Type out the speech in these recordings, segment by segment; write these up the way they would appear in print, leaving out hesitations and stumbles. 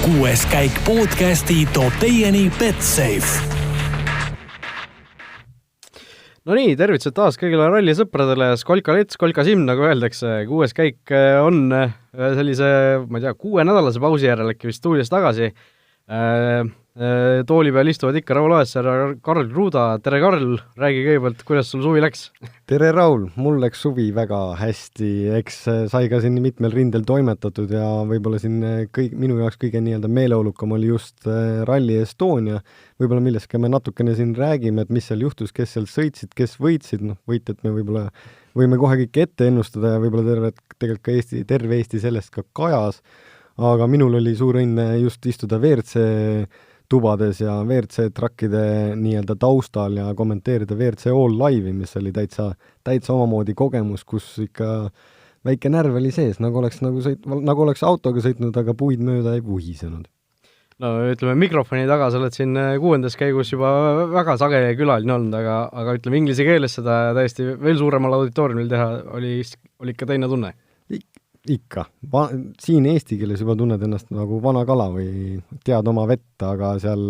6. käik podcasti toob teieni Betsafe. No nii, tervitused taas kõigile rallisõpradele, Skolka Lets, Skolka Sim, nagu öeldakse. 6. käik on sellise, ma ei tea, 6-nädalase pausi järel äkki vist stuudios tagasi. Tooli peal istuvad ikka Raul Oessar ja Karl Kruda. Tere Karl, räägi kõigepealt, kuidas sul suvi läks? Tere Raul, mul läks suvi väga hästi, eks sai ka siin mitmel rindel toimetatud ja võib-olla siin minu jaoks kõige nii-öelda meeleolukam oli just Rally Estonia, võib-olla millest me natukene siin räägime, et mis seal juhtus, kes seal sõitsid, kes võitsid, võitjad me võib-olla võime kohe kõik ette ennustada ja võib-olla tegelikult ka terve Eesti sellest ka kajas, aga minul oli suur õnne just istuda WRC tubades ja WRC trakkide nii-öelda taustal ja kommenteerida WRC All Live'i, mis oli täitsa omamoodi kogemus, kus ikka väike närv oli sees, nagu oleks autoga sõitnud, aga puid mööda ei vuhisenud. No ütleme, mikrofoni taga sa oled siin 6. käigus juba väga sageli külaline olnud, aga ütleme inglise keeles seda täiesti veel suuremal auditooriumil teha oli ikka teine tunne. Ikka. Siin eesti keeles juba tunned ennast nagu vana kala või tead oma vett, aga seal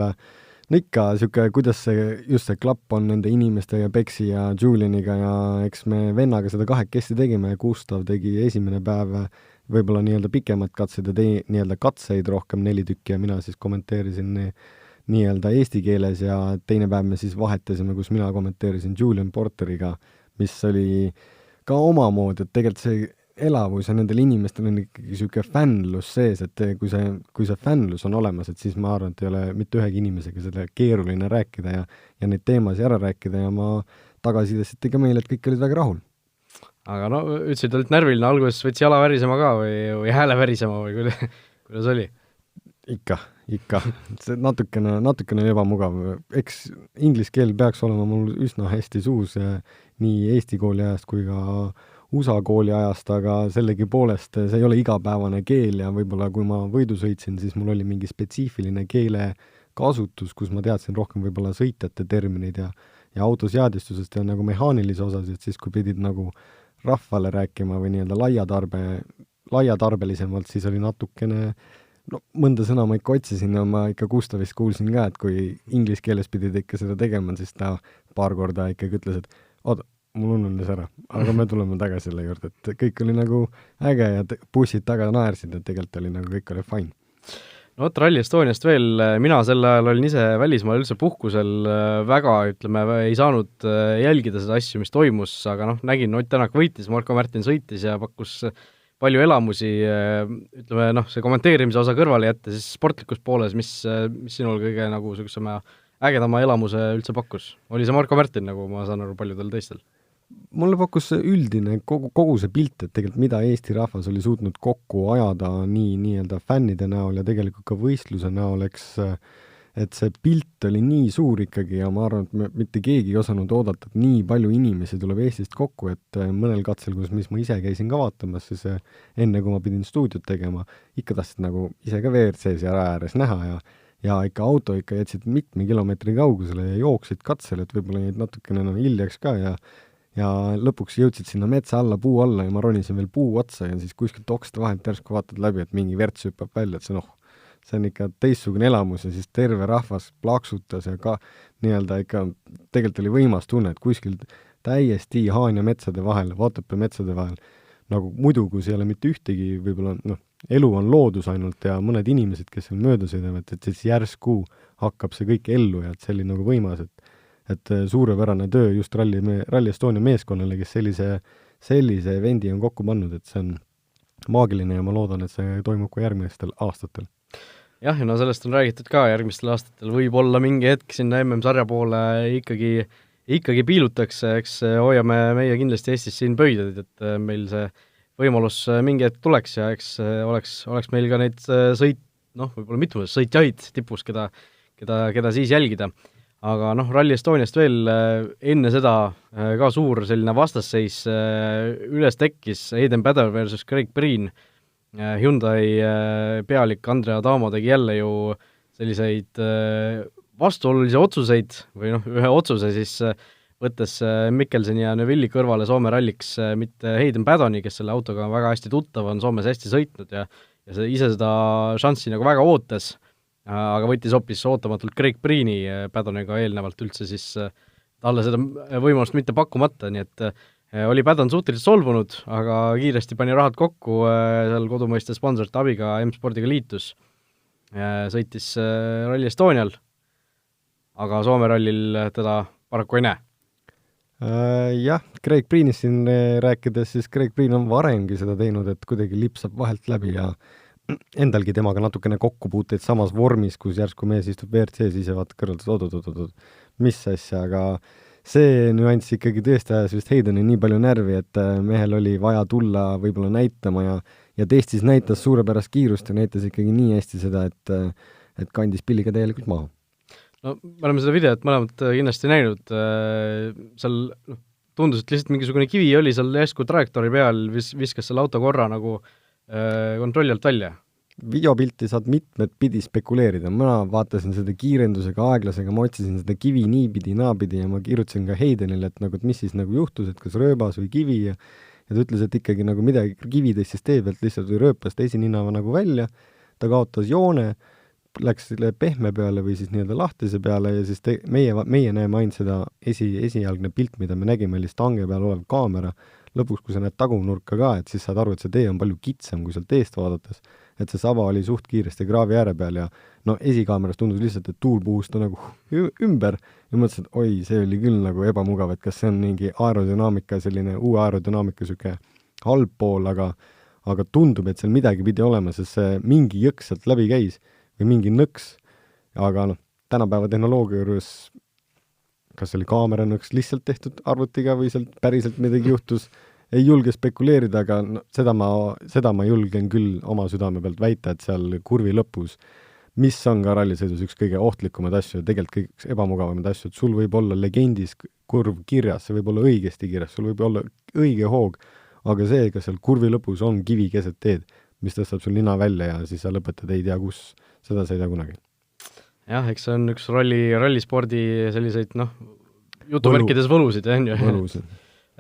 ikka siuke, kuidas see klapp on nende inimestega, Beksi ja Julianiga ja eks me vennaga seda kahekesti tegime ja Gustav tegi esimene päev võib-olla nii-öelda pikemad katsed ja nii-öelda katseid rohkem 4 tükki ja mina siis kommenteerisin nii-öelda eesti keeles ja teine päev me siis vahetasime, kus mina kommenteerisin Julian Porteriga, mis oli ka omamoodi, et tegelikult see elavus ja nendel inimestel on ikkagi siuke fännlus sees, et kui see fännlus on olemas, et siis ma arvan, et ei ole mitte ühegi inimesega seda keeruline rääkida ja neid teemasid ära rääkida ja ma tagasisidest ka meile, et kõik olid väga rahul. Aga no, ütlesid, olid närviline, alguses võtsi jala värisema ka või hääle värisema või kuidas oli? Ikka. See natukene ebamugav. Eks inglise keel peaks olema mul üsna hästi suus nii Eesti kooli ajast kui ka USA kooli ajast, aga sellegi poolest see ei ole igapäevane keel ja võib-olla kui ma võidu sõitsin, siis mul oli mingi spetsiifiline keele kasutus, kus ma teadsin rohkem võib-olla sõitjate termineid ja autoseadistusest ja nagu mehaanilise osas, et siis kui pidid nagu rahvale rääkima või nii-öelda laiatarbelisemalt, siis oli natukene, mõnda sõna ma ikka otsisin ja ma ikka Gustavist kuulsin ka, et kui inglise keeles pidid ikka seda tegema, siis ta paar korda ikkagi ütles, et oota, mul ununes ära, aga me tuleme tagasi selle juurde, et kõik oli nagu äge ja bussid taga naersid, et tegelikult oli nagu kõik oli fine. No võtta Rally Estoniast veel, mina sel ajal olin ise välismaal üldse puhkusel, väga, ütleme, ei saanud jälgida seda asju, mis toimus, aga nägin, Ott Tänak võitis, Marko Märtin sõitis ja pakkus palju elamusi, ütleme, see kommenteerimise osa kõrvale jätta, siis sportlikus pooles, mis sinul kõige nagu ägedama elamuse üldse pakkus? Oli see Marko Märtin, nagu ma saan aru paljudel teistel? Mulle pakkus üldine kogu see pilt, et tegelikult mida Eesti rahvas oli suutnud kokku ajada nii-öelda fännide näol ja tegelikult ka võistluse näol, et see pilt oli nii suur ikkagi ja ma arvan, et mitte keegi ei osanud oodata, et nii palju inimesi tuleb Eestist kokku, et mõnel katsel, mis ma ise käisin ka vaatamas, siis enne kui ma pidin stuudiot tegema, ikka tahtsid nagu ise ka WRC-s ja raja ääres näha ja ikka auto ikka jätsid mitme kilomeetri kaugusele ja jooksid katsel, et võib-olla jäid natukene hiljaks ka ja lõpuks jõudsid sinna metsa alla, puu alla ja ma ronisin veel puu otsa ja siis kuskilt okste vahelt järsku vaatad läbi, et mingi verts hüppab välja, et see on ikka teistsugune elamus ja siis terve rahvas plaksutas ja ka nii-öelda ikka tegelikult oli võimas tunne, et kuskil täiesti Haanja metsade vahel, Vaatõppe metsade vahel, nagu muidu, kui see ei ole mitte ühtegi, võib-olla elu on loodus ainult ja mõned inimesed, kes seal mööda sõidavad, et siis järsku hakkab see kõik ellu ja et see oli nagu võimas, et suurepärane töö just Rally Estonia meeskonnale, kes sellise evendi on kokku pannud, et see on maagiline ja ma loodan, et see toimub ka järgmistel aastatel. Jah, ja sellest on räägitud ka järgmistel aastatel, võib olla mingi hetk sinna MM-sarja poole ikkagi piilutakse, eks hoiame meie kindlasti Eestis siin pöided, et meil see võimalus mingi hetk tuleks ja eks oleks meil ka neid võib-olla mitu sõitjaid tipus, keda siis jälgida. Aga Rally Estoniast veel enne seda ka suur selline vastasseis üles tekkis Eden Pädev versus Craig Breen. Hyundai pealik Andrea Adamo tegi jälle ju selliseid vastuolulisi otsuseid või ühe otsuse siis võttes Mikkelseni ja Neville'i kõrvale Soome ralliks mitte Hayden Paddoni, kes selle autoga on väga hästi tuttav, on Soomes hästi sõitnud ja see ise seda šanssi nagu väga ootas, aga võttis hoopis ootamatult Craig Breeni Paddoniga eelnevalt üldse siis talle seda võimalust mitte pakkumata, nii et oli Paddon suhteliselt solvunud, aga kiiresti pani rahad kokku, seal kodumaiste sponsorite abiga M-spordiga liitus, sõitis Rally Estonial, aga Soome rallil teda paraku ei näe. Jah, Craig Breenist siin rääkides, siis Craig Breen on varemgi seda teinud, et kuidagi lipsab vahelt läbi ja endalgi temaga natukene kokkupuuteid samas vormis, kus järsku mees istub WRC-s, ise vaata kõrvalt, oot, mis asja, aga see nüanss ikkagi tõesti ajas vist Haydeni nii palju närvi, et mehel oli vaja tulla võib-olla näitama ja testis näitas suurepärast kiirust ja näitas ikkagi nii hästi seda, et kandis pilliga täielikult maha. No me oleme seda videot mõlemad kindlasti näinud, seal tundus, et lihtsalt mingisugune kivi oli seal järsku trajektoori peal, viskas selle auto korra nagu kontrolli alt välja. Videopilti saad mitmed pidi spekuleerida, mina vaatasin seda kiirendusega, aeglasega, ma otsisin seda kivi niipidi, naapidi ja ma kirjutasin ka Haydenile, et nagu, et mis siis nagu juhtus, et kas rööbas või kivi ja ta ütles, et ikkagi nagu midagi kivi tõstis tee pealt lihtsalt või rööpast esininava nagu välja, ta kaotas joone, läks pehme peale või siis nii-öelda lahtise peale ja siis meie näeme ainult seda esialgne pilt, mida me nägime, oli stange peal olev kaamera. Lõpuks, kui sa näed tagumnurka ka, et siis saad aru, et see tee on palju kitsam, kui sealt eest vaadates, et see saba oli suht kiiresti kraavi ääre peal ja no esikaameras tundus lihtsalt, et tuul puhus ta nagu ümber ja mõtlesin, et oi, see oli küll nagu ebamugav, et kas see on mingi aerodünaamika, selline uue aerodünaamika süke halb pool, aga tundub, et seal midagi pidi olema, sest see mingi jõks sealt läbi käis või mingi nõks, aga tänapäeva tehnoloogia juures kas oli kaamera nõks lihtsalt tehtud arvutiga või sealt päriselt midagi juhtus, ei julge spekuleerida, aga seda ma julgen küll oma südame pealt väita, et seal kurvi lõpus, mis on ka rallisõidus üks kõige ohtlikumaid asju ja tegelikult kõige ebamugavamaid asju, et sul võib olla legendis kurv kirjas, see võib olla õigesti kirjas, sul võib olla õige hoog, aga see, kas seal kurvi lõpus on kivi keset teed, mis tõstab sul nina välja ja siis sa lõpetad ei tea kus, seda sa ei tea kunagi. Jah, eks see on üks rallispordi selliseid, jutuvärkides võlusid, on ju.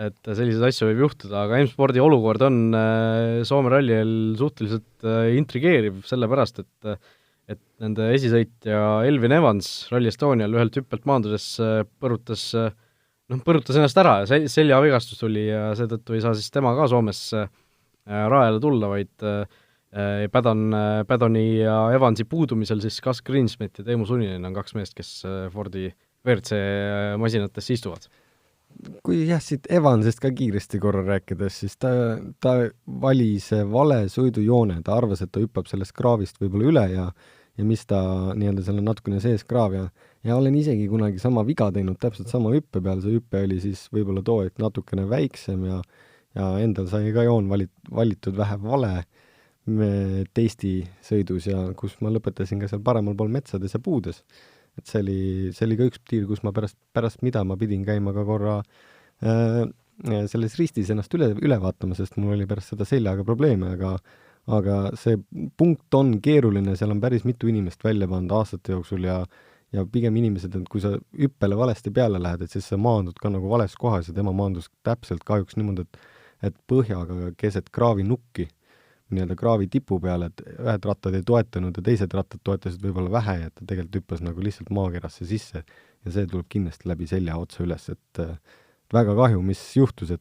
Et selliseid asju võib juhtuda, aga M-spordi olukord on Soome rallil suhteliselt intrigeeriv, sellepärast, et nende esisõitja Elvin Evans Rally Estonial ühelt hüppelt maandudes põrutas ennast ära ja seljavigastus tuli ja seetõttu ei saa siis tema ka Soomes rajale tulla, vaid Paddoni ja Evansi puudumisel siis Gus Greensmith ja Teemu Suninen on kaks meest, kes Fordi WRC masinatesse istuvad. Kui siit Evansest ka kiiresti korra rääkides, siis ta valis vale sõidujoone, ta arvas, et ta hüppab sellest kraavist võib-olla üle ja mis ta nii-öelda seal on natukene sees kraav ja olen isegi kunagi sama viga teinud, täpselt sama hüppe peal, see hüppe oli siis võib-olla too aeg natukene väiksem ja endal sai ka joon valitud vähe vale testi sõidus ja kus ma lõpetasin ka seal paremal pool metsades ja puudes. Et see oli ka üks tiir, kus ma pärast mida ma pidin käima ka korra selles ristis ennast üle vaatama, sest mul oli pärast seda seljaga probleeme, aga see punkt on keeruline, seal on päris mitu inimest välja pannud aastate jooksul ja pigem inimesed, et kui sa hüppele valesti peale lähed, et siis sa maandud ka nagu vales kohas ja tema maandus täpselt kahjuks niimoodi, et põhjaga keset kraavi nukki, nii-öelda kraavi tipu peale, et ühed rattad ei toetanud ja teised rattad toetasid võib-olla vähe ja ta tegelikult hüppas nagu lihtsalt maakerasse sisse ja see tuleb kindlasti läbi selja otsa üles, et väga kahju, mis juhtus,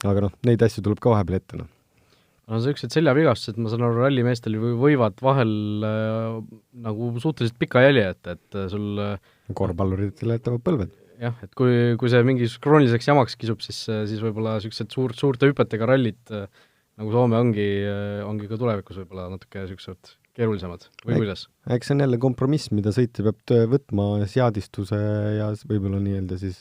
aga neid asju tuleb ka vahepeal ette. No see üks, et seljavigastused, ma saan aru, rallimeestel võivad vahel nagu suhteliselt pika jälje, et sul korvpalluritele jätavad põlved. Jah, et kui see mingi krooniliseks jamaks kisub, siis võib-olla sellised suurte hüpetega rallid nagu Soome ongi ka tulevikus võib-olla natuke sellised keerulisemad või kuidas? Eks see on jälle kompromiss, mida sõitja peab võtma seadistuse ja võib-olla nii-öelda siis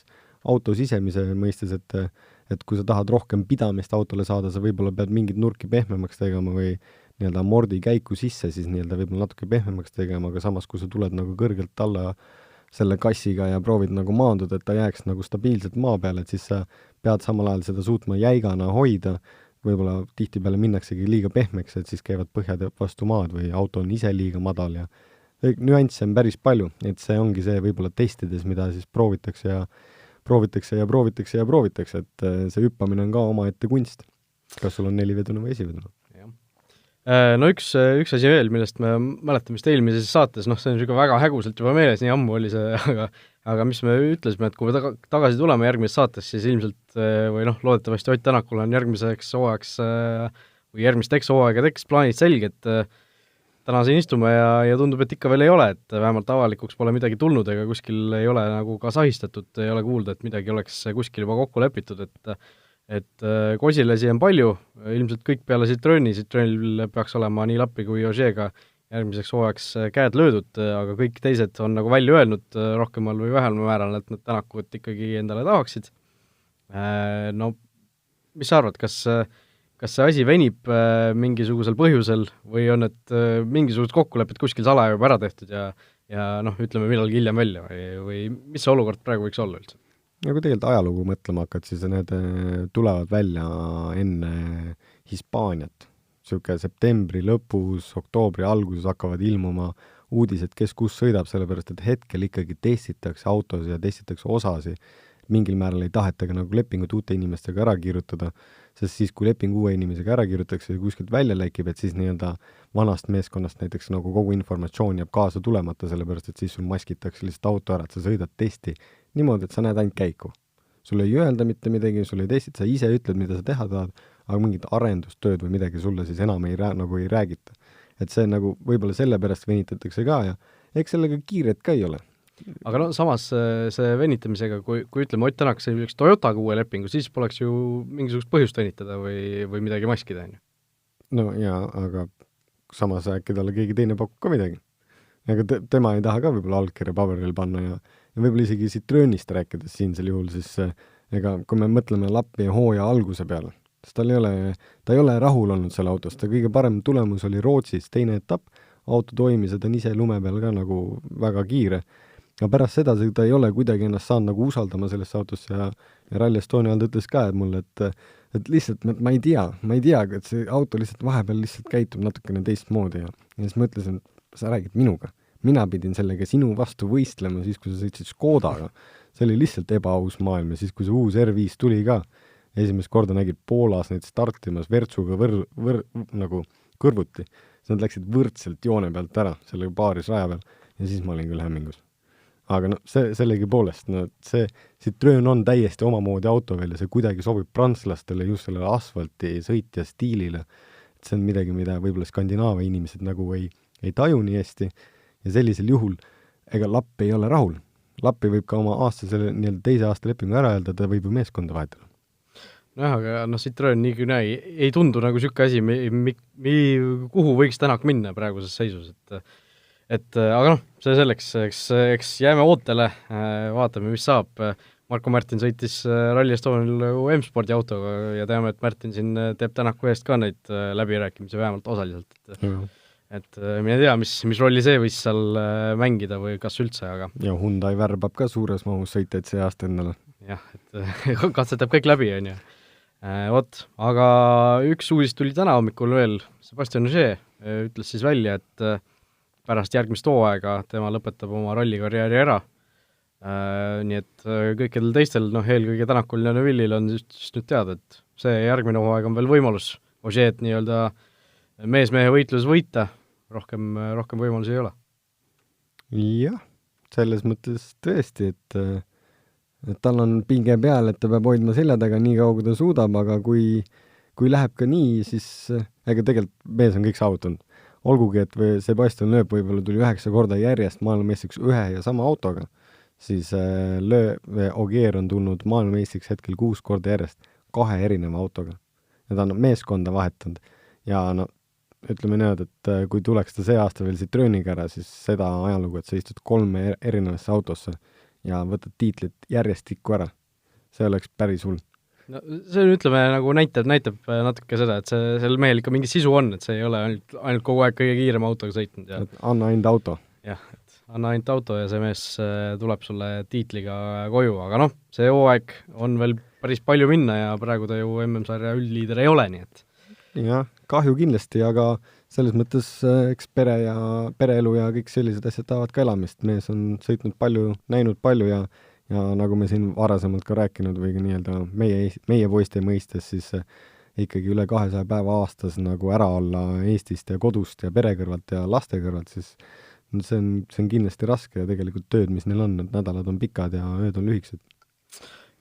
auto sisemise mõistes, et kui sa tahad rohkem pidamist autole saada, sa võib-olla pead mingid nurki pehmemaks tegema või nii-öelda amordi käiku sisse, siis nii-öelda võib-olla natuke pehmemaks tegema, aga samas, kui sa tuled nagu kõrgelt alla selle kassiga ja proovid nagu maanduda, et ta jääks nagu stabiilselt maa peale, et siis sa pead samal ajal seda suutma jäigana hoida, võib-olla tihtipeale minnaksegi liiga pehmeks, et siis käivad põhjad vastu maad või auto on ise liiga madal ja nüansse on päris palju, et see ongi see võib-olla testides, mida siis proovitakse ja proovitakse ja proovitakse ja proovitakse, et see hüppamine on ka omaette kunst. Kas sul on nelivedune või esivedune? No üks asi veel, millest me mäletame vist eelmises saates, noh, see on niisugune väga häguselt juba meeles, nii ammu oli see, aga mis me ütlesime, et kui me tagasi tuleme järgmises saates, siis ilmselt või noh, loodetavasti Ott Tänakul on järgmiseks hooajaks või järgmisteks hooaegadeks plaanid selged, täna siin istume ja tundub, et ikka veel ei ole, et vähemalt avalikuks pole midagi tulnud ega kuskil ei ole nagu ka sahistatud, ei ole kuulda, et midagi oleks kuskil juba kokku lepitud, et kosilasi on palju, ilmselt kõik peale Citroenil peaks olema nii Lappi kui Ožeega järgmiseks hooajaks käed löödud, aga kõik teised on nagu välja öelnud rohkemal või vähemal määral, et nad Tänakut ikkagi endale tahaksid. No mis sa arvad, kas see asi venib mingisugusel põhjusel või on need mingisugused kokkulepped kuskil salaja juba ära tehtud ja noh, ütleme millalgi hiljem välja või mis see olukord praegu võiks olla üldse? Ja kui tegelikult ajalugu mõtlema hakkad, siis need tulevad välja enne Hispaaniat. Siuke septembri lõpus, oktoobri alguses hakkavad ilmuma uudised, kes kus sõidab, sellepärast et hetkel ikkagi testitakse autos ja testitakse osasi. Mingil määral ei tahetagi nagu lepingut uute inimestega ära kirjutada, sest siis, kui leping uue inimesega ära kirjutatakse ja kuskilt välja läikib, et siis nii-öelda vanast meeskonnast näiteks nagu kogu informatsioon jääb kaasa tulemata, sellepärast et siis sul maskitakse lihtsalt auto ära, et sa sõidad testi niimoodi, et sa näed ainult käiku. Sul ei öelda mitte midagi, sul ei testid, sa ise ütled, mida sa teha tahad, aga mingit arendustööd või midagi sulle siis enam ei räägita. Et see nagu võib-olla selle pärast venitatakse ka ja eks sellega kiiret ka ei ole. Aga no samas see venitamisega, kui ütleme, Ott Tänak see üks Toyotaga uue lepingu, siis poleks ju mingisugust põhjust venitada või midagi maskida, on ju? No jaa, aga samas äkki talle keegi teine pakub ka midagi. Aga tema ei taha ka võib-olla allkirja paberil panna ja võib-olla isegi Citroenist rääkides siinsel juhul, siis ega kui me mõtleme Lappi hooaja alguse peale, siis ta ei ole rahul olnud selle autost, ta kõige parem tulemus oli Rootsis, teine etapp, auto toimis, ta on ise lume peal ka nagu väga kiire. Ja pärast seda ta ei ole kuidagi ennast saanud nagu usaldama sellesse autosse ja Rally Estonia ta ütles ka, et mulle, et lihtsalt ma ei tea, et see auto lihtsalt vahepeal lihtsalt käitub natukene teistmoodi ja siis ma ütlesin, et sa räägid minuga. Mina pidin sellega sinu vastu võistlema siis, kui sa sõitsid Škodaga. See oli lihtsalt ebaaus maailm ja siis, kui see uus R5 tuli ka, esimest korda nägid Poolas neid startimas Vertsuga nagu kõrvuti, siis nad läksid võrdselt joone pealt ära selle paaris raja peal ja siis ma olin küll hämmingus. Aga no sellegi poolest, no see Citroen on täiesti omamoodi auto veel ja see kuidagi sobib prantslastele just sellele asfalti sõitja stiilile. Et see on midagi, mida võib-olla Skandinaavia inimesed nagu ei taju nii hästi ja sellisel juhul ega Lapp ei ole rahul. Lappi võib ka oma aastasele teise aasta lepingu ära öelda, ta võib ju meeskonda vahetada. Noh, aga Citroen nii ei tundu nagu siuke asi, kuhu võiks Tänak minna praeguses seisus, aga noh, see selleks, eks jääme ootele, vaatame, mis saab. Marko Märtin sõitis Rally Estonial M-spordi autoga ja teame, et Märtin siin teeb Tänaku eest ka neid läbirääkimisi vähemalt osaliselt. Et mine tea, mis rolli see võis seal mängida või kas üldse, aga... Ja Hyundai värbab ka suures mahus sõiteid see aasta endale. Jah, et katsetab kõik läbi, on ju. Aga üks uudis tuli täna hommikul veel. Sebastian Ogier ütles siis välja, et pärast järgmist hooaega tema lõpetab oma rallikarjääri ära. Nii et kõikidel teistel, eelkõige Tänakul ja Neville'il on just nüüd teada, et see järgmine hooaeg on veel võimalus Ogier nii-öelda mees-mehe võitlus võita, rohkem võimalusi ei ole. Jah, selles mõttes tõesti, et tal on pinge peal, et ta peab hoidma selja taga nii kaua, kui ta suudab, aga kui läheb ka nii, siis ega tegelikult mees on kõik saavutanud. Olgugi, et Sebastian Loeb võib-olla tuli 9 korda järjest maailmameistriks ühe ja sama autoga, siis Ogier on tulnud maailmameistriks hetkel 6 korda järjest 2 erineva autoga. Ja ta on meeskonda vahetanud. Ja ütleme nii, et kui tuleks ta see aasta veel Citroeniga ära, siis seda ajalugu, et sa istud 3 erinevasse autosse ja võtad tiitlit järjestikku ära. See oleks päris hull. No, see ütleme nagu näitab natuke seda, et seal mehel ikka mingi sisu on, et see ei ole ainult kogu aeg kõige kiirem autoga sõitnud. Ja... Anna ainult auto. Jah, et anna ainult auto ja see mees tuleb sulle tiitliga koju, aga see hooaeg on veel päris palju minna ja praegu ta ju MM-sarja üldliider ei ole, nii et... Jah, kahju kindlasti, aga selles mõttes eks pereelu ja kõik sellised asjad tahavad ka elamist. Mees on sõitnud palju, näinud palju ja ja nagu me siin varasemalt ka rääkinud või ka nii-öelda meie poiste mõistes, siis ikkagi üle 200 päeva aastas nagu ära olla Eestist ja kodust ja pere kõrvalt ja laste kõrvalt, siis see on kindlasti raske ja tegelikult tööd, mis neil on, et nädalad on pikad ja ööd on lühikesed.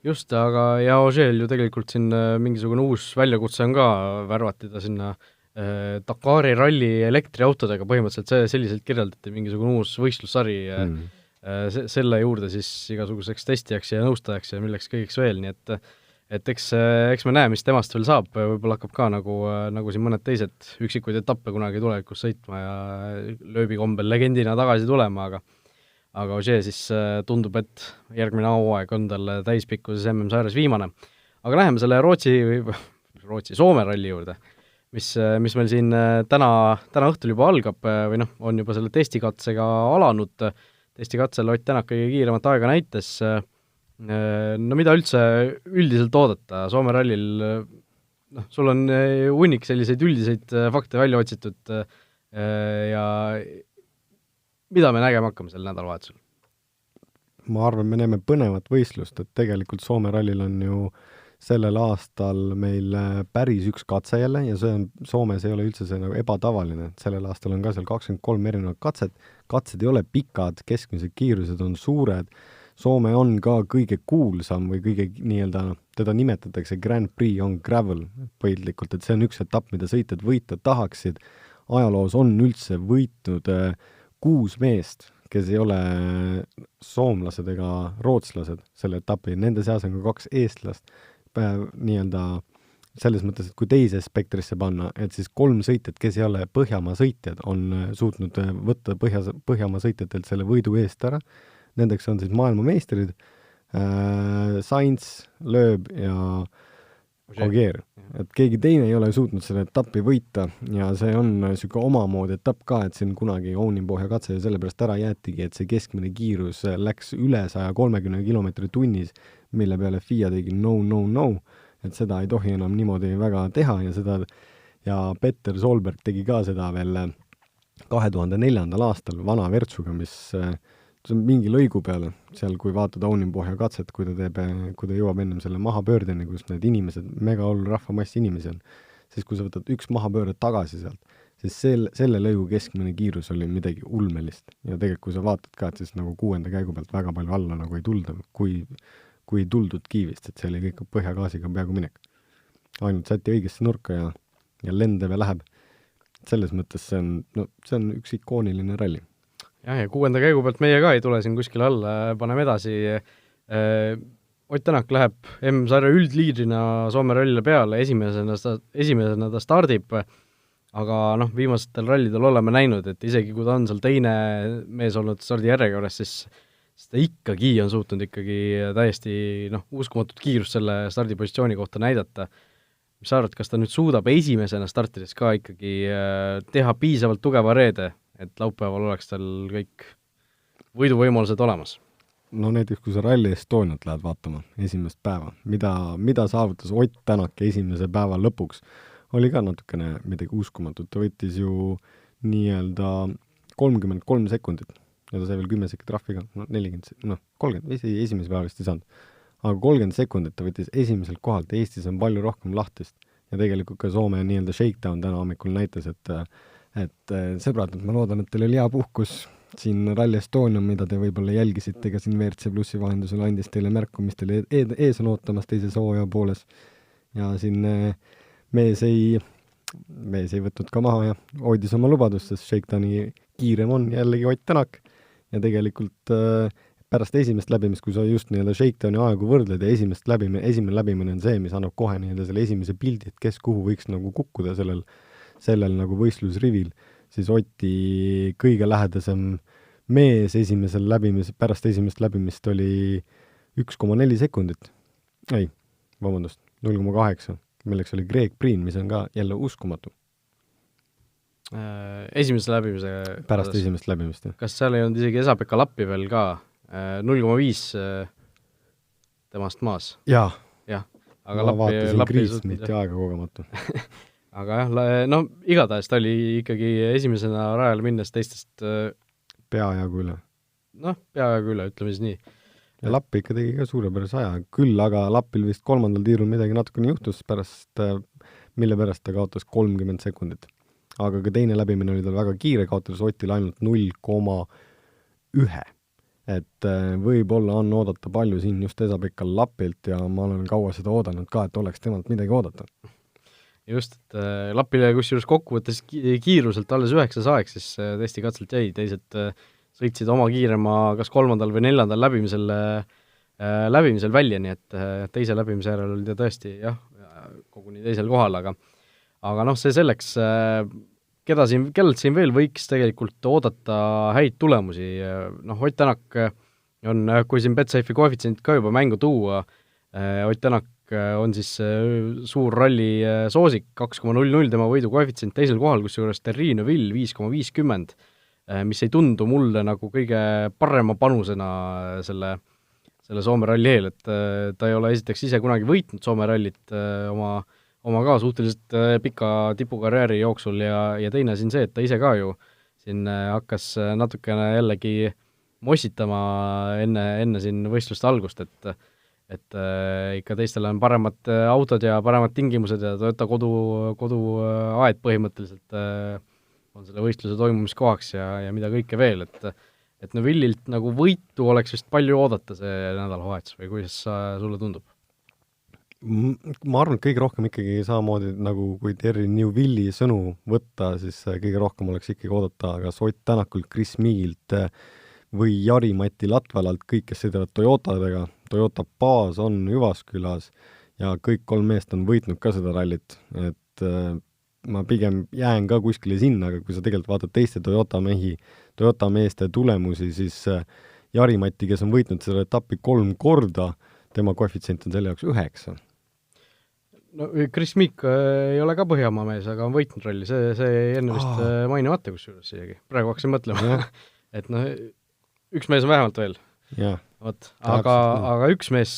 Just, aga ja Ožeel ju tegelikult siin mingisugune uus väljakutse on ka, värvati ta sinna Dakari ralli elektriautodega, põhimõtteliselt selliselt kirjeldati mingisugune uus võistlussari selle juurde siis igasuguseks testijaks ja nõustajaks ja milleks kõigeks veel, nii et eks me näe, mis temast veel saab, võib-olla hakkab ka nagu siin mõned teised üksikuid etappe kunagi tulevikus sõitma ja lööbikombel legendina tagasi tulema, aga Ožee siis tundub, et järgmine hooaeg on tal täispikkuses MM-sarjas viimane. Aga läheme selle Soome ralli juurde, mis meil siin täna õhtul juba algab või on juba selle testikatsega alanud. Testikatsel Ott Tänak kõige kiiremat aega näites. No mida üldse üldiselt oodata Soome rallil? Sul on hunnik selliseid üldiseid fakte välja otsitud ja mida me nägema hakkame sel nädalavahetusel? Ma arvan, me näeme põnevat võistlust, et tegelikult Soome rallil on ju sellel aastal meil päris üks katse jälle ja Soomes ei ole üldse see nagu ebatavaline, et sellel aastal on ka seal 23 erinevat katsed ei ole pikad, keskmised kiirused on suured, Soome on ka kõige kuulsam või kõige nii-öelda, teda nimetatakse Grand Prix on gravel põhilikult, et see on üks etapp, mida sõitjad võita tahaksid. Ajaloos on üldse võitnud 6 meest, kes ei ole soomlased ega rootslased selle etapi, nende seas on ka 2 eestlast, nii-öelda selles mõttes, et kui teise spektrisse panna, et siis 3 sõitjat, kes ei ole Põhjamaa sõitjad, on suutnud võtta Põhjamaa sõitjatelt selle võidu eest ära. Nendeks on siis maailmameistrid Sainz, Loeb ja Ogier. Et keegi teine ei ole suutnud selle etappi võita ja see on siuke omamoodi etapp ka, et siin kunagi Ouninpohja katse ja sellepärast ära jäetigi, et see keskmine kiirus läks üle 130 kilomeetri tunnis, mille peale FIA tegi no, et seda ei tohi enam niimoodi väga teha ja Petter Solberg tegi ka seda veel 2004. aastal vana Vertsuga, mis see on mingi lõigu peale, seal kui vaatad Ouninpohja katset, kui ta jõuab ennem selle mahapöördeni, kus need inimesed, mega hull rahvamass inimesi on, siis kui sa võtad üks mahapöörde tagasi sealt, siis selle lõigu keskmine kiirus oli midagi ulmelist. Ja tegelikult kui sa vaatad ka, et siis nagu 6. käigu pealt väga palju alla nagu ei tulda, kui tuldud kiivist, et see oli kõik põhjagaasiga peaaegu minek. Ainult säti õigesse nurka ja lendev ja läheb. Selles mõttes see on üks ikooniline ralli. Ja 6. käigu pealt meie ka ei tule siin kuskil alla, paneme edasi. Ott Tänak läheb M-sarja üldliidrina Soome rallile peale, esimesena ta stardib, aga viimastel rallidel oleme näinud, et isegi kui ta on seal teine mees olnud stardi järjekorras, siis ta ikkagi on suutnud täiesti uskumatut kiirust selle stardipositsiooni kohta näidata. Mis sa arvad, kas ta nüüd suudab esimesena startides ka ikkagi teha piisavalt tugeva reede, et laupäeval oleks tal kõik võiduvõimalused olemas? No näiteks, kui sa Rally Estoniat lähed vaatama esimest päeva, mida saavutas Ott Tänak esimese päeva lõpuks, oli ka natukene midagi uskumatut. Ta võttis ju nii-öelda 33 sekundit ja ta sai veel 10 sekundit trahviga, 40, 30, esimese päeva vist ei saanud. Aga 30 sekundit ta võttis esimeselt kohalt, Eestis on palju rohkem lahtist ja tegelikult ka Soome nii-öelda shakedown täna hommikul näitas, et sõbrad, ma loodan, et teil oli hea puhkus siin Rally Estonia, mida te võib-olla jälgisite, ka siin WRC Plussi vahendusel andis teile märku, mis teile ees on ootamas teises hooaja pooles. Ja siin mees ei võtnud ka maha ja hoidis oma lubadust, sest shakedowni kiirem on jällegi Ott Tänak ja tegelikult pärast esimest läbimist, kui sa just nii-öelda shakedowni aegu võrdled ja esimene läbimine on see, mis annab kohe nii-öelda selle esimese pildi, et kes kuhu võiks nagu kukkuda sellel nagu võistlusrivil, siis Oti kõige lähedasem mees pärast esimest läbimist oli 1,4 sekundit. Ei, vabandust, 0,8, milleks oli Greg Breen, mis on ka jälle uskumatu. Esimese läbimise pärast esimest läbimist, jah. Kas seal ei olnud isegi Esa-Pekka Lappi veel ka 0,5 temast maas? Jah. Aga ma vaatasin Kriismiti aega kogematu. Aga igatahes ta oli ikkagi esimesena rajale minnes teistest peajagu üle. Peajagu üle, ütleme siis nii. ja Lappi ikka tegi ka suurepärase aja, küll aga Lappil vist 3. tiirul midagi natukene juhtus pärast, mille pärast ta kaotas 30 sekundit. Aga ka teine läbimine oli tal väga kiire, kaotas Otil ainult 0,1. Et võib-olla on oodata palju siin just Esa-Pekka Lapilt ja ma olen kaua seda oodanud ka, et oleks temalt midagi oodata. Just, et Lapile kusjuures kokkuvõttes kiiruselt alles 9. aeg, siis testikatselt jäi, teised sõitsid oma kiirema kas 3. või 4. läbimisel välja, nii et teise läbimise järel oli ta tõesti koguni teisel kohal, aga noh, see selleks, kellelt siin veel võiks tegelikult oodata häid tulemusi, noh, Ott Tänak on, kui siin Betsafe'i koefitsient ka juba mängu tuua, Ott Tänak on siis suur ralli soosik, 2,00 tema võidu koefitsient teisel kohal, kusjuures Terri Neuville 5,50, mis ei tundu mulle nagu kõige parema panusena selle Soome ralli eel, et ta ei ole esiteks ise kunagi võitnud Soome rallit oma ka suhteliselt pika tipukarjääri jooksul ja teine siin see, et ta ise ka ju siin hakkas natukene jällegi mossitama enne siin võistluste algust, et ikka teistel on paremad autod ja paremad tingimused ja Toyota koduaed põhimõtteliselt on selle võistluse toimumiskohaks ja mida kõike veel, et Neuville'ilt nagu võitu oleks vist palju oodata see nädalavahetus või kuidas sulle tundub? Ma arvan, et kõige rohkem ikkagi samamoodi nagu kui Terri Neuville'i sõnu võtta, siis kõige rohkem oleks ikkagi oodata kas Ott Tänakult, Chris Meagilt või Jari-Matti Latvalalt, kõik, kes sõidavad Toyotadega. Toyota baas on Jyvaskylas ja kõik 3 meest on võitnud ka seda rallit, et ma pigem jään ka kuskile sinna, aga kui sa tegelikult vaatad teiste Toyota meeste tulemusi, siis Jari-Matti, kes on võitnud seda etappi 3 korda, tema koefitsient on selle jaoks 9. No Chris Meek ei ole ka Põhjamaa mees, aga on võitnud ralli, see ei enne vist mainimata kusjuures isegi. Praegu hakkasin mõtlema, et noh, üks mees on vähemalt veel. Vot, aga üks mees,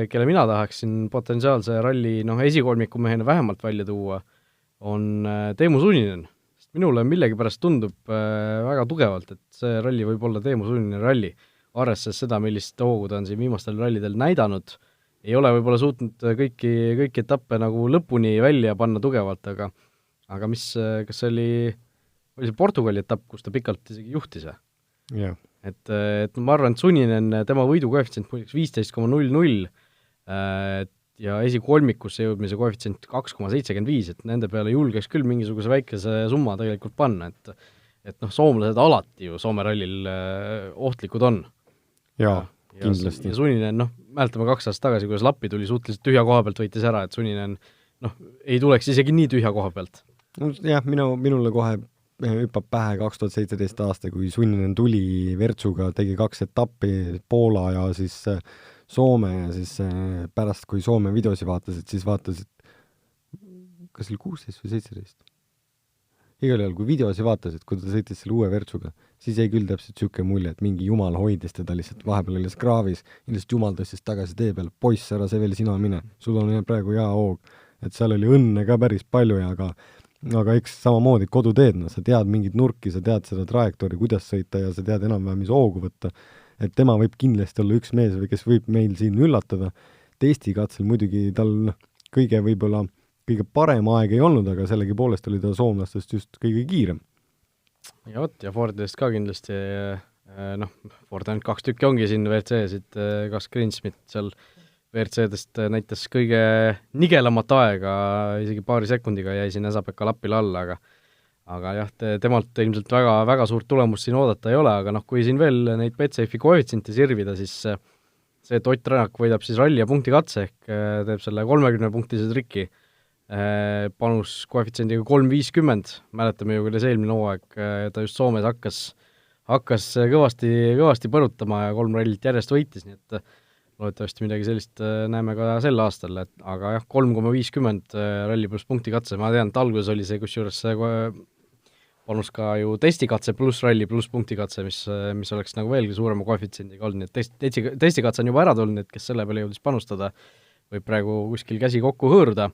kelle mina tahaksin potentsiaalse ralli esikolmiku mehena vähemalt välja tuua, on Teemu Suninen. Sest minule millegipärast tundub väga tugevalt, et see ralli võib olla Teemu Suninen ralli. Arvestades seda, millist hoogu ta on siin viimastel rallidel näidanud, ei ole võib-olla suutnud kõiki etappe nagu lõpuni välja panna tugevalt, aga kas see oli see Portugali etapp, kus ta pikalt isegi juhtis? Jah. Et ma arvan, et Suninen, tema võidu koefitsient 15,00 ja esikolmikusse jõudmise koefitsient 2,75, et nende peale julgeks küll mingisuguse väikese summa tegelikult panna, et noh, soomlased alati ju Soome rallil ohtlikud on. Jaa, kindlasti. Ja Suninen, mäletame 2 aastat tagasi, kuidas Lappi tuli suhteliselt tühja koha pealt, võitis ära, et Suninen ei tuleks isegi nii tühja koha pealt. Jah, minule kohe hüppab pähe 2017 aasta, kui Suninen tuli Vertsuga, tegi 2 etappi, Poola ja siis Soome ja siis pärast, kui Soome videosi vaatasid, siis vaatasid, kas oli 16 või 17? Igal juhul, kui videosi vaatasid, kui ta sõitis selle uue Vertsuga, siis jäi küll täpselt siuke mulje, et mingi jumal hoidis teda lihtsalt, vahepeal oli kraavis, ilmselt jumal tõstis tagasi tee peal, poiss, ära see veel sina mine, sul on praegu hea hoog, et seal oli õnne ka päris palju ja aga eks samamoodi koduteed, sa tead mingit nurki, sa tead seda trajektoori, kuidas sõita ja sa tead enam-vähem, mis hoogu võtta, et tema võib kindlasti olla üks mees või kes võib meil siin üllatada. Testikatsel muidugi tal kõige parem aeg ei olnud, aga sellegi poolest oli ta soomlastest just kõige kiirem. Ja ja Fordidest ka kindlasti, Ford ainult 2 tükki ongi siin WRC-sid, kas Greensmith seal WRC-dest näitas kõige nigelamat aega, isegi paari sekundiga jäi siin Esa-Pekka Lappile alla, aga jah, temalt ilmselt väga, väga suurt tulemust siin oodata ei ole, aga kui siin veel neid Betsafe'i koefitsiente sirvida, siis see, et Ott Tänak võidab siis ralli ja punktikatse ehk teeb selle 30-punktise triki, panus koefitsiendiga 3,50, mäletame ju, kuidas eelmine hooaeg ta just Soomes hakkas kõvasti põrutama ja 3 rallit järjest võitis, nii et loodetavasti midagi sellist näeme ka sel aastal, aga jah, 3,50 ralli pluss punktikatse, ma tean, et alguses oli see, kusjuures see panus ka ju testikatse pluss ralli pluss punktikatse, mis oleks nagu veelgi suurema koefitsiendiga olnud, nii et testikatse on juba ära tulnud, et kes selle peale jõudis panustada, võib praegu kuskil käsi kokku hõõruda.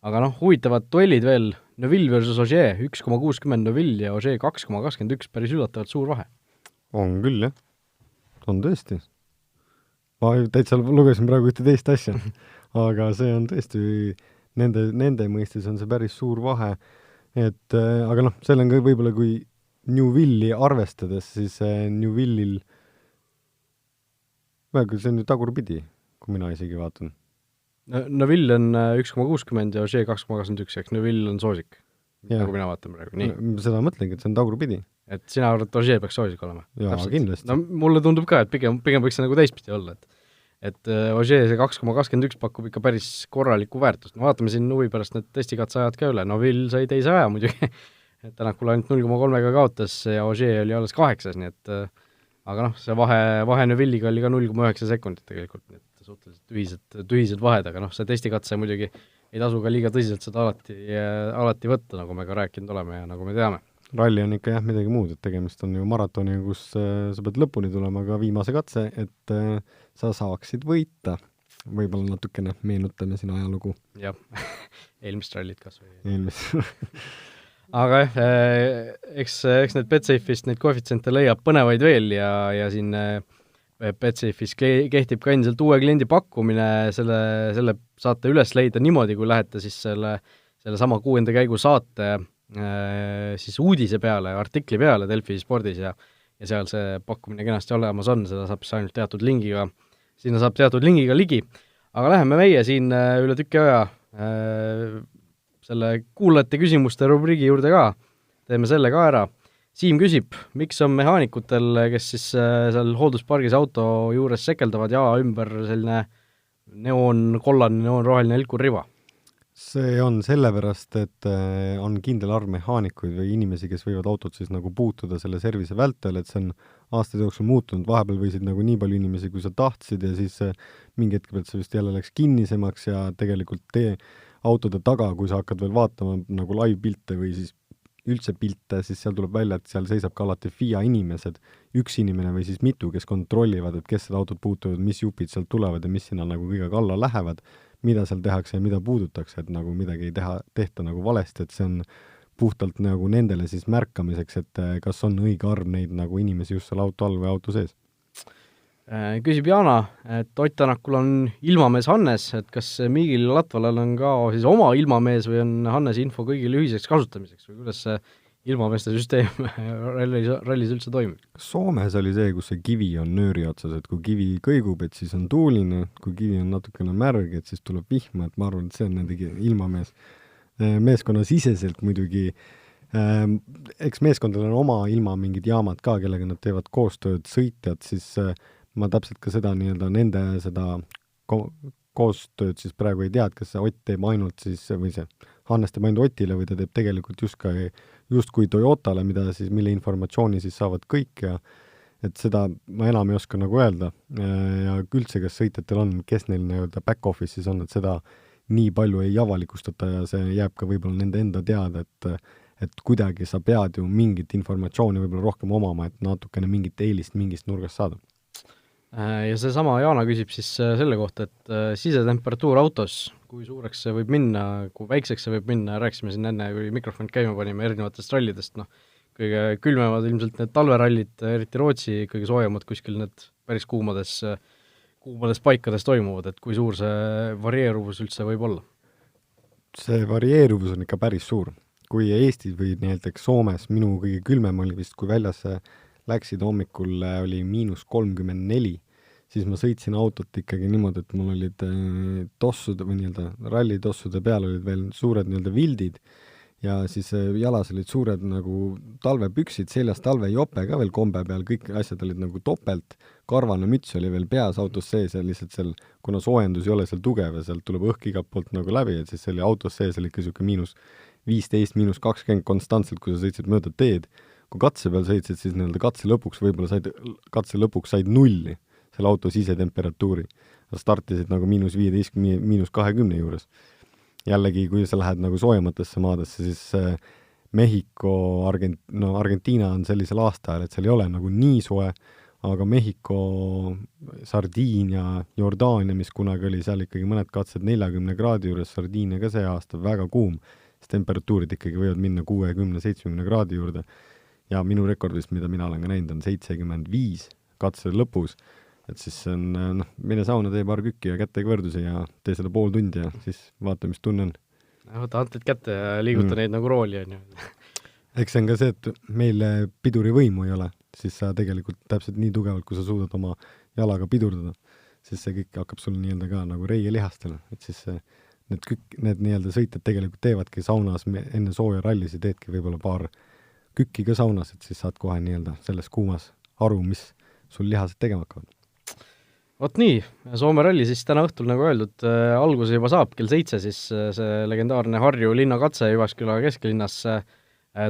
Aga huvitavad duellid veel, Neuville versus Ogier, 1,60 Neuville ja Ogier 2,21, päris üllatavalt suur vahe. On küll, jah. On tõesti. ma täitsa lugesin praegu ühte teist asja, aga see on tõesti, nende mõistes on see päris suur vahe, et aga noh, seal on ka võib-olla, kui Newvilli arvestades, siis Newvillil, see on ju tagurpidi, kui mina isegi vaatan. Neville on 1,60 ja Ogier 2,21, eks Neville on soosik, nagu mina vaatan praegu, nii. Seda mõtlengi, et see on tagurpidi. Et sina arvad, et Ogier peaks soosik olema? Jaa, kindlasti. No mulle tundub ka, et pigem võiks see nagu teistpidi olla, et Ogier see 2,21 pakub ikka päris korralikku väärtust. No vaatame siin huvi pärast need testikatsajad ka üle, Neville sai teise aja muidugi, et Tänakul ainult 0,3-ga kaotas ja Ogier oli alles 8, nii et aga noh, see vahe Neville'iga oli ka 0,9 sekundit tegelikult, nii et suhteliselt tühised vahed, aga noh, see testikatse muidugi ei tasu ka liiga tõsiselt seda alati võtta, nagu me ka rääkinud oleme ja nagu me teame. Ralli on ikka midagi muud, et tegemist on ju maratoniga, kus sa pead lõpuni tulema ka viimase katse, et sa saaksid võita. Võib-olla natukene meenutame siin ajalugu. Jah, eelmist rallit kas või. Eelmist. Aga eks need BetSafe'ist neid koefitsiente leiab põnevaid veel ja siin BetSafe'is kehtib ka endiselt uue kliendi pakkumine, selle saate üles leida niimoodi, kui lähete siis selle sama 6. käigu saate siis uudise peale, artikli peale Delfi spordis ja seal see pakkumine kenasti olemas on, seda saab siis ainult teatud lingiga, sinna saab teatud lingiga ligi. Aga läheme meie siin üle tüki aja selle kuulajate küsimuste rubriigi juurde ka, teeme selle ka ära. Siim küsib, miks on mehaanikutel, kes siis seal hoolduspargis auto juures sekeldavad ja ümber selline kollane, neoonroheline helkurriba? See on sellepärast, et on kindel arv mehaanikuid või inimesi, kes võivad autot siis nagu puutuda selle servise vältel, et see on aastate jooksul muutunud, vahepeal võisid nagu nii palju inimesi, kui sa tahtsid ja siis mingi hetk pealt see vist jälle läks kinnisemaks ja tegelikult autode taga, kui sa hakkad veel vaatama nagu live-pilte või siis üldse pilte, siis seal tuleb välja, et seal seisab ka alati FIA inimesed, üks inimene või siis mitu, kes kontrollivad, et kes seda autot puutuvad, mis jupid sealt tulevad ja mis sinna nagu kõige kalla lähevad, mida seal tehakse ja mida puudutakse, et nagu midagi ei tehta nagu valesti, et see on puhtalt nagu nendele siis märkamiseks, et kas on õige arv neid nagu inimesi just seal auto all või auto sees. Küsib Jana, et Ott Tänakul on ilmamees Hannes, et kas Migil Latvalal on ka siis oma ilmamees või on Hannes info kõigile ühiseks kasutamiseks või kuidas see ilmameeste süsteem rallis üldse toimib? Soomes oli see, kus see kivi on nööri otsas, et kui kivi kõigub, et siis on tuuline, kui kivi on natukene märg, et siis tuleb vihma, et ma arvan, et see on nende ilmamees. Meeskonna siseselt muidugi, eks meeskondadel on oma ilma mingid jaamad ka, kellega nad teevad koostööd, sõitjad, siis ma täpselt ka seda nii-öelda nende seda koostööd siis praegu ei tea, et kas see Ott teeb ainult siis, või see Hannes teeb ainult Otile või ta teeb tegelikult justkui Toyotale, mille informatsiooni siis saavad kõik ja et seda ma enam ei oska nagu öelda ja üldse, kas sõitjatel on, kes neil nii-öelda back-office'is on, et seda nii palju ei avalikustata ja see jääb ka võib-olla nende enda teada, et kuidagi sa pead ju mingit informatsiooni võib-olla rohkem omama, et natukene mingit eelist mingist nurgast saada. Ja see sama Jaana küsib siis selle kohta, et sisetemperatuur autos, kui suureks see võib minna, kui väikseks see võib minna, rääkisime siin enne, kui mikrofon käima panime erinevatest rallidest, kõige külmemad ilmselt need talverallid, eriti Rootsi, kõige soojemad kuskil need päris kuumades paikades toimuvad, et kui suur see varieeruvus üldse võib olla? See varieeruvus on ikka päris suur. Kui Eestis või näiteks Soomes minu kõige külmem oli vist, kui väljas läksid hommikul oli -34, siis ma sõitsin autot ikkagi niimoodi, et mul olid tossude või nii-öelda rallitossude peal olid veel suured nii-öelda vildid ja siis jalas olid suured nagu talvepüksid, seljas talvejope ka veel kombe peal, kõik asjad olid nagu topelt, karvane müts oli veel peas autos sees ja lihtsalt seal, kuna soojendus ei ole seal tugev ja sealt tuleb õhk igalt poolt nagu läbi, et siis selle autos sees oli ikka niisugune -15, -20 konstantselt, kui sa sõitsid mööda teed. Kui katse peal sõitsid, siis nii-öelda katse lõpuks said nulli selle auto sisetemperatuuri. Startisid nagu -15, -20 juures. Jällegi, kui sa lähed nagu soojematesse maadesse, siis Mehhiko, Argentiina on sellisel aastaajal, et seal ei ole nagu nii soe, aga Mehhiko, Sardiinia, Jordaania, mis kunagi oli seal ikkagi mõned katsed 40 kraadi juures, Sardiinia ka see aasta väga kuum, siis temperatuurid ikkagi võivad minna 60-70 kraadi juurde. Ja minu rekordist, mida mina olen ka näinud, on 75 katse lõpus et siis see on, mine sauna, tee paar kükki ja kätte kõverdusi ja tee seda pool tundi ja siis vaata, mis tunne on. Võta hantid kätte ja liiguta neid nagu rooli, on ju. Eks see on ka see, et meil piduri võimu ei ole, siis sa tegelikult täpselt nii tugevalt, kui sa suudad oma jalaga pidurdada, siis see kõik hakkab sul nii-öelda ka nagu reielihastel, et siis need nii-öelda sõitjad tegelikult teevadki saunas enne sooja rallisi, teedki võib-olla paar kükki ka saunas, et siis saad kohe nii-öelda selles kuumas aru, mis sul lihased tegema hakkavad. Vot nii, Soome ralli siis täna õhtul, nagu öeldud, alguse juba saab kell 7, siis see legendaarne Harju linnakatse Jyvaskyla kesklinnas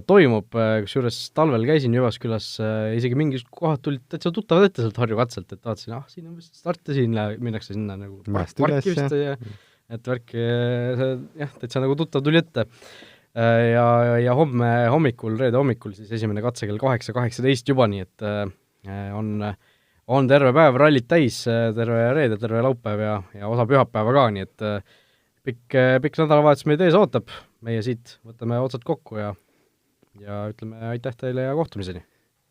toimub, kusjuures talvel käisin Jyvaskylas, isegi mingid kohad tulid täitsa tuttavad ette sealt Harju katselt, et vaatasin, siin on vist starte, siin minnakse sinna nagu parki vist, et värki, jah, täitsa nagu tuttav tuli ette. Ja homme hommikul, reede hommikul siis esimene katse kell 8:18 juba, nii et on terve päev rallit täis, terve reede, terve laupäev ja osa pühapäeva ka, nii et pikk nädalavahetus meid ees ootab, meie siit võtame otsad kokku ja ütleme aitäh teile ja kohtumiseni.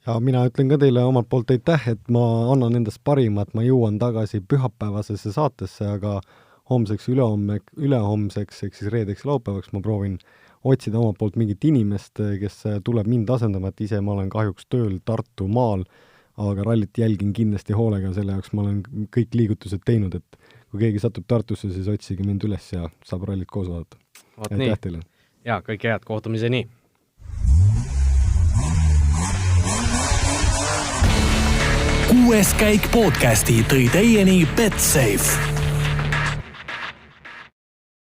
Ja mina ütlen ka teile omalt poolt aitäh, et ma annan endast parimat, ma jõuan tagasi pühapäevasesse saatesse, aga homseks, ülehomseks, ehk siis reedeks laupäevaks ma proovin otsida omalt poolt mingit inimest, kes tuleb mind asendama, et ise ma olen kahjuks tööl Tartu maal, aga rallit jälgin kindlasti hoolega, selle jaoks ma olen kõik liigutused teinud, et kui keegi satub Tartusse, siis otsige mind üles ja saab rallit koos vaadata. Aitäh teile! Ja kõik head, kohtumiseni! 6. käik podcasti tõi teieni Betsafe.